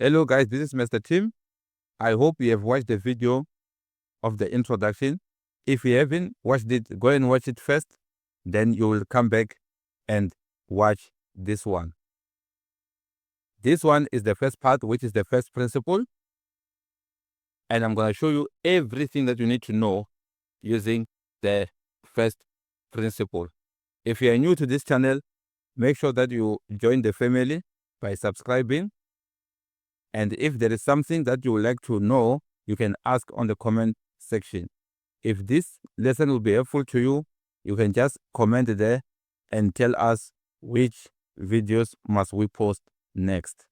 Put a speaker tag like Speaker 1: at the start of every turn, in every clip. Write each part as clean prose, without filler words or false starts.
Speaker 1: Hello guys, this is Mr. Tim. I hope you have watched the video of the introduction. If you haven't watched it, go and watch it first. Then you will come back and watch this one. This one is the first part, which is the first principle. And I'm going to show you everything that you need to know using the first principle. If you are new to this channel, make sure that you join the family by subscribing. And if there is something that you would like to know, you can ask on the comment section. If this lesson will be helpful to you, you can just comment there and tell us which videos must we post next.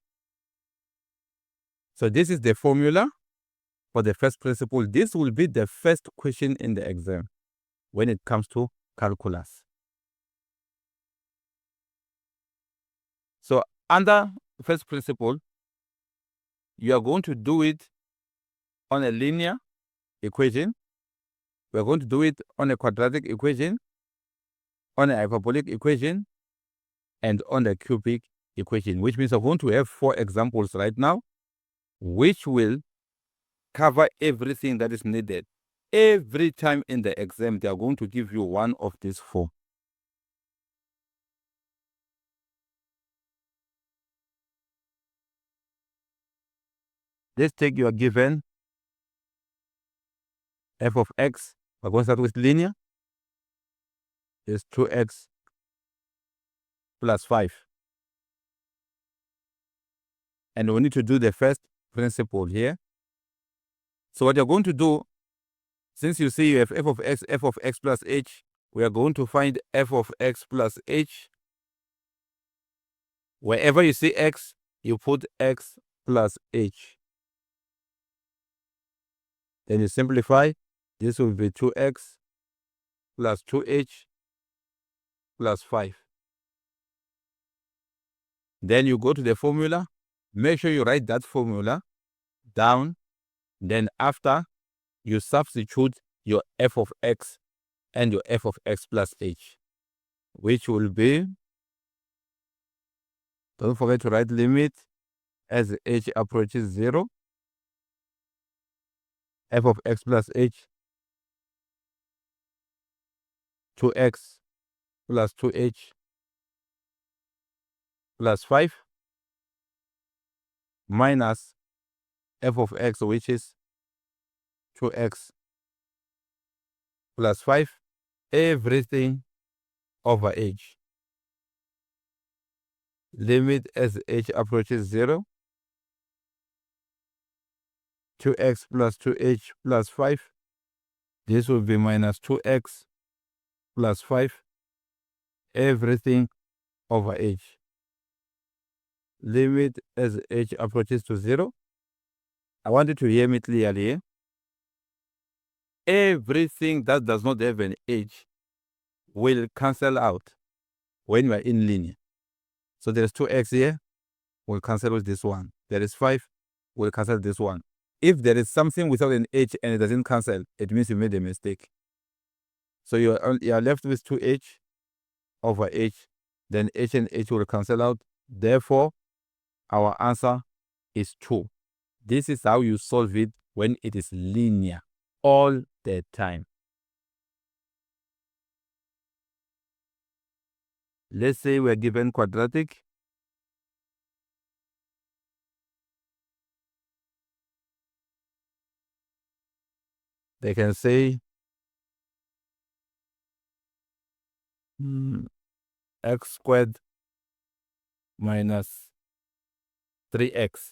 Speaker 1: So this is the formula for the first principle. This will be the first question in the exam when it comes to calculus. So under first principle, you are going to do it on a linear equation. We are going to do it on a quadratic equation, on a hyperbolic equation, and on a cubic equation, which means I'm going to have 4 examples right now, which will cover everything that is needed. Every time in the exam, they are going to give you one of these 4. Let's take your given f of x. We're going to start with linear. Is 2x plus 5. And we need to do the first principle here. So what you're going to do, since you see you have f of x plus h, we are going to find f of x plus h. Wherever you see x, you put x plus h. Then you simplify. This will be 2x plus 2h plus 5. Then you go to the formula. Make sure you write that formula down. Then after, you substitute your f of x and your f of x plus h, which will be, don't forget to write limit as h approaches 0, f of x plus h, 2x plus 2h plus 5, minus f of x, which is 2x plus 5, everything over h. Limit as h approaches 0, 2x plus 2h plus 5. This will be minus 2x plus 5, everything over h. Limit as h approaches to 0. I want you to hear me clearly. Everything that does not have an h will cancel out when we are in linear. So there is 2x here, we'll cancel with this one. There is 5, we'll cancel this one. If there is something without an h and it doesn't cancel, it means you made a mistake. So you are left with 2h over h, then h and h will cancel out. Therefore, our answer is 2. This is how you solve it when it is linear all the time. Let's say we're given quadratic. They can say x squared minus 3x.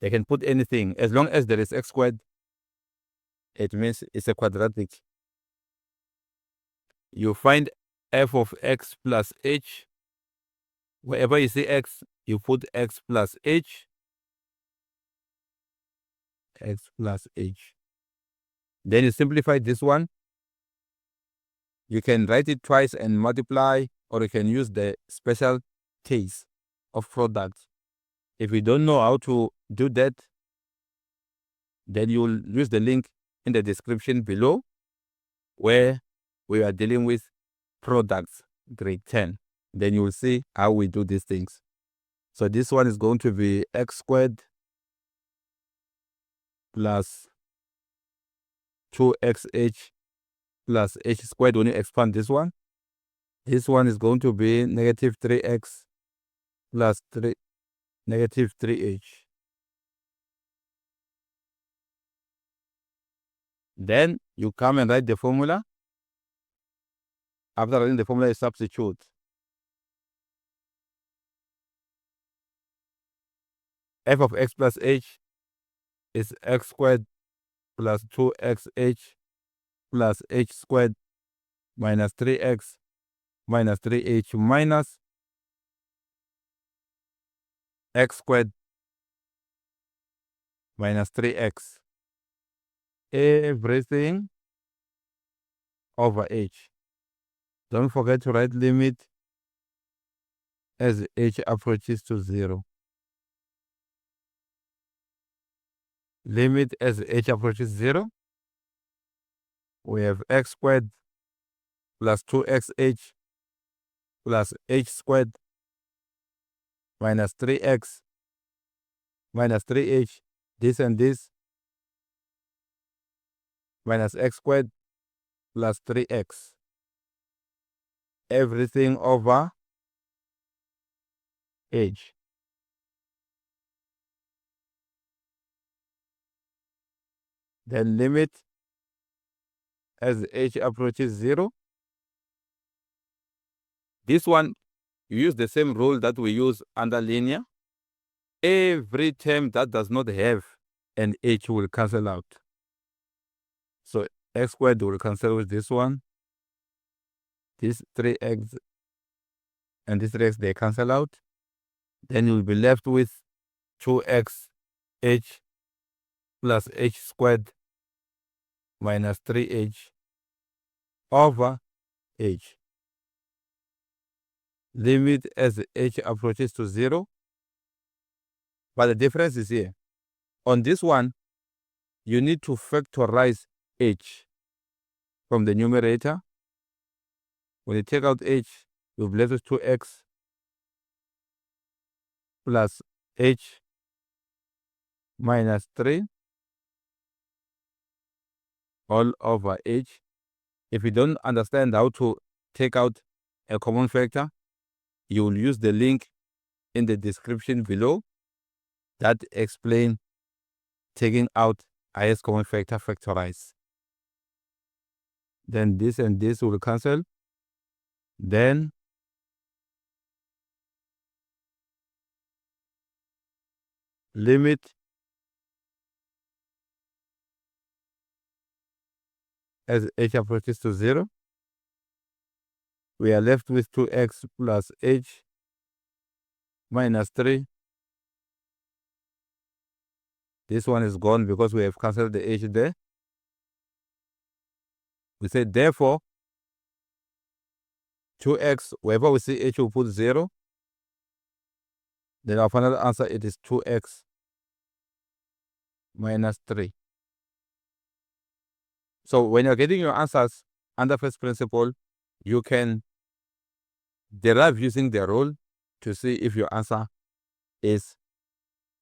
Speaker 1: They can put anything. As long as there is x squared, it means it's a quadratic. You find f of x plus h. Wherever you see x, you put x plus h. X plus h. Then you simplify this one. You can write it twice and multiply, or you can use the special case of product. If you don't know how to do that, then you will use the link in the description below, where we are dealing with products grade 10. Then you will see how we do these things. So this one is going to be x squared plus 2xh plus h squared. When you expand this one is going to be negative 3x plus negative 3h. Then you come and write the formula. After writing the formula, you substitute. F of x plus h is x squared plus 2xh plus h squared minus 3x minus 3h minus x squared minus 3x. Everything over h. Don't forget to write limit as h approaches to 0. Limit as h approaches 0. We have x squared plus 2xh plus h squared minus 3x minus 3h, this and this, minus x squared plus 3x. Everything over h. Then limit as h approaches 0. This one, you use the same rule that we use under linear. Every term that does not have an h will cancel out. So x squared will cancel with this one. This 3x and this 3x, they cancel out. Then you'll be left with 2x h plus h squared minus 3h over h. Limit as h approaches to 0. But the difference is here. On this one, you need to factorize h from the numerator. When you take out h, you'll be left with 2x plus h minus 3 all over h. If you don't understand how to take out a common factor, you will use the link in the description below that explain taking out highest common factor factorize. Then this and this will cancel. Then limit as h approaches to 0. We are left with 2x plus h minus 3. This one is gone because we have cancelled the h there. We say therefore 2x, wherever we see h, we put 0. Then our final answer, it is 2x minus 3. So when you're getting your answers under first principle, you can derive using the rule to see if your answer is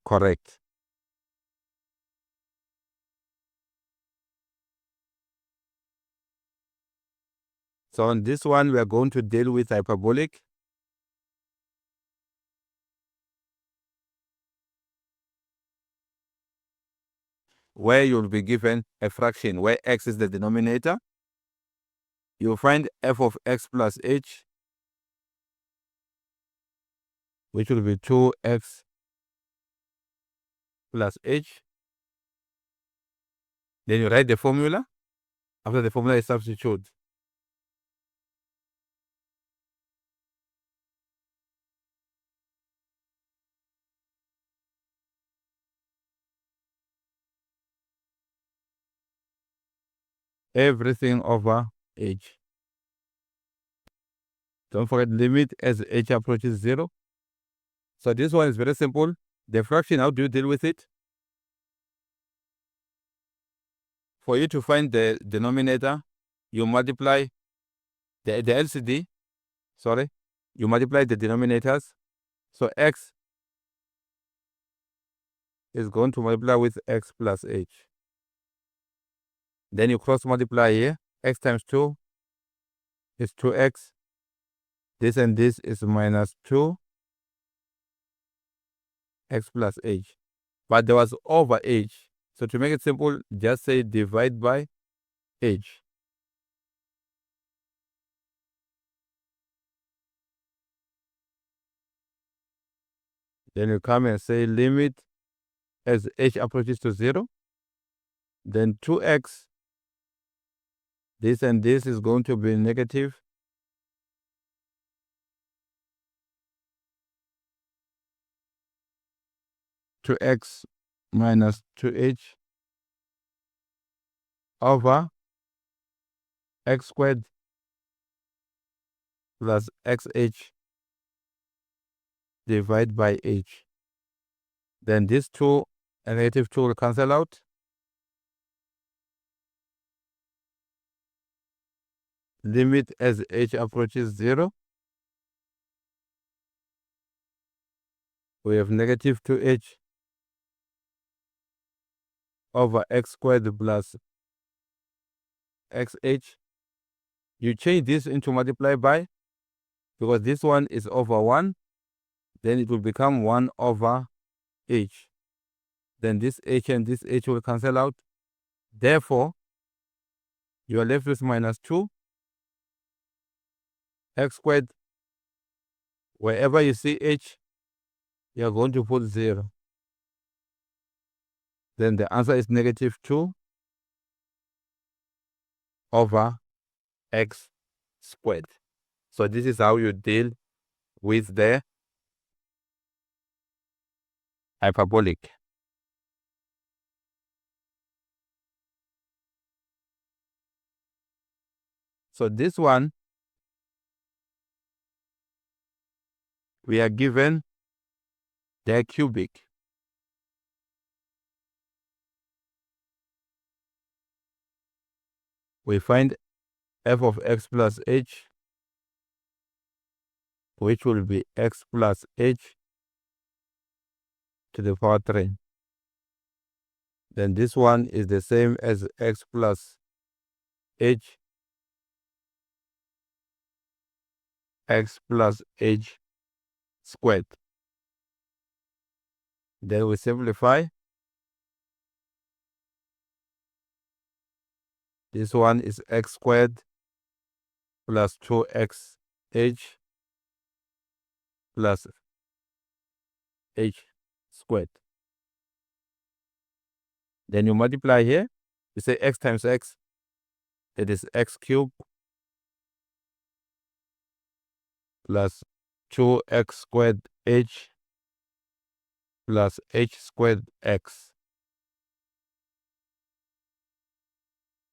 Speaker 1: correct. So on this one, we are going to deal with hyperbolic. Where you'll be given a fraction where x is the denominator. You'll find f of x plus h, which will be 2x plus h. Then you write the formula. After the formula is substitute. Everything over h. Don't forget limit as h approaches 0. So this one is very simple. The fraction, how do you deal with it? For you to find the denominator, you multiply the LCD. Sorry, you multiply the denominators. So x is going to multiply with x plus h. Then you cross multiply here. X times 2 is 2x. This and this is minus 2 x plus h. But there was over h. So to make it simple, just say divide by h. Then you come and say limit as h approaches to 0. Then 2x, this and this is going to be negative. To x minus 2h over x squared plus xh divided by h. Then these two and negative 2 will cancel out. Limit as h approaches 0. We have negative 2h over x squared plus xh. You change this into multiply by, because this one is over 1, then it will become 1 over h. Then this h and this h will cancel out. Therefore, you are left with minus 2 x squared. Wherever you see h, you are going to put 0. Then the answer is negative 2 over x squared. So this is how you deal with the hyperbolic. So this one, we are given the cubic. We find f of x plus h, which will be x plus h to the power 3. Then this one is the same as x plus h, x plus h squared. Then we simplify. This one is x squared plus 2xh plus h squared. Then you multiply here. You say x times x, it is x cubed plus 2x squared h plus h squared x.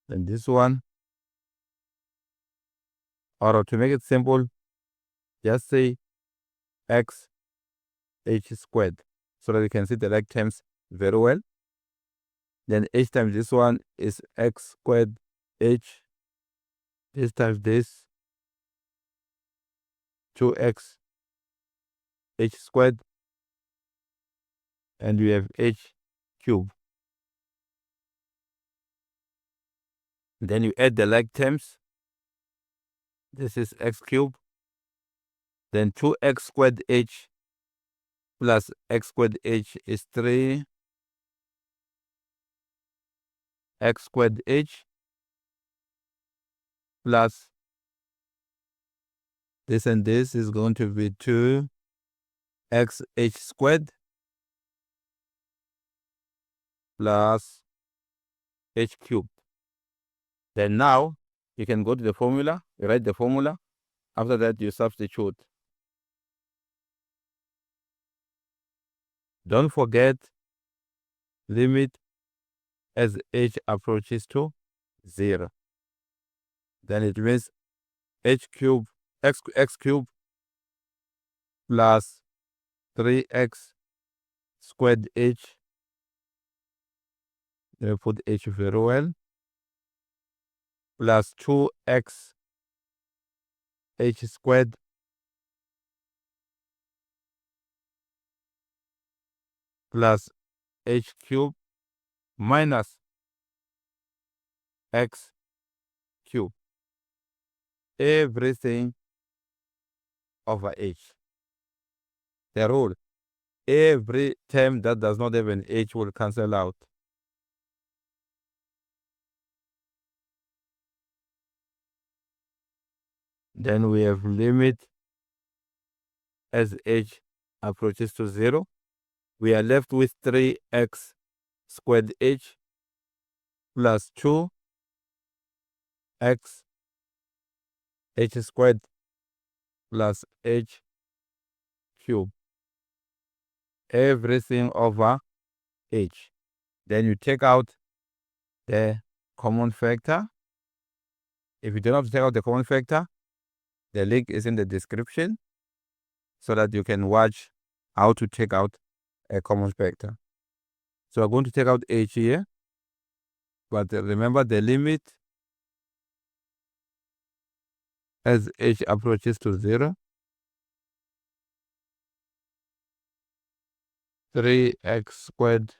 Speaker 1: Then this one, or to make it simple, just say x h squared, so that you can see the like terms very well. Then h times this one is x squared h. This times this, 2x h squared, and we have h cubed. Then you add the like terms. This is x cubed. Then 2x squared h plus x squared h is 3x squared h plus this and this is going to be 2x h squared plus h cubed. Then now you can go to the formula, you write the formula. After that, you substitute. Don't forget, limit as h approaches to 0. Then it means h cubed, x cubed plus 3x squared h. Then we put h very well, plus 2x h squared plus h cubed minus x cubed. Everything over h. The rule: every term that does not have an h will cancel out. Then we have limit as h approaches to 0. We are left with 3x squared h plus 2x h squared plus h cubed. Everything over h. Then you take out the common factor. If you do not take out the common factor, the link is in the description so that you can watch how to take out a common factor. So we're going to take out h here, but remember the limit as h approaches to 0. 3x squared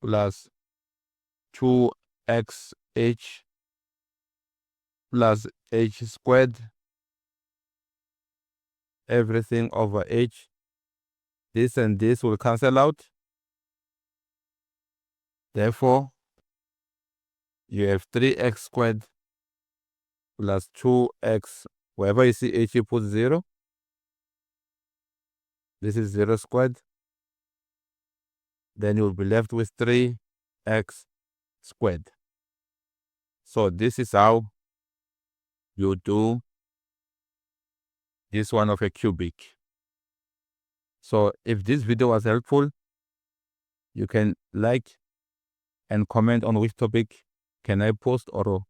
Speaker 1: plus 2xh plus h squared, everything over h. This and this will cancel out. Therefore, you have 3x squared plus 2x. Wherever you see h, you put 0. This is 0 squared. Then you will be left with 3x squared. So this is how you do this one of a cubic. So if this video was helpful, you can like and comment on which topic can I post, or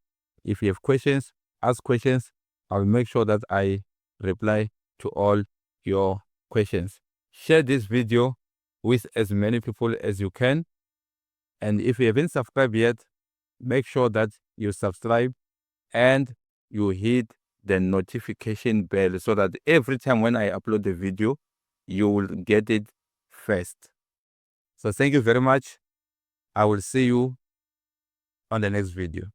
Speaker 1: if you have questions, ask questions. I'll make sure that I reply to all your questions. Share this video with as many people as you can. And if you haven't subscribed yet, make sure that you subscribe and you hit the notification bell so that every time when I upload the video, you will get it first. So thank you very much. I will see you on the next video.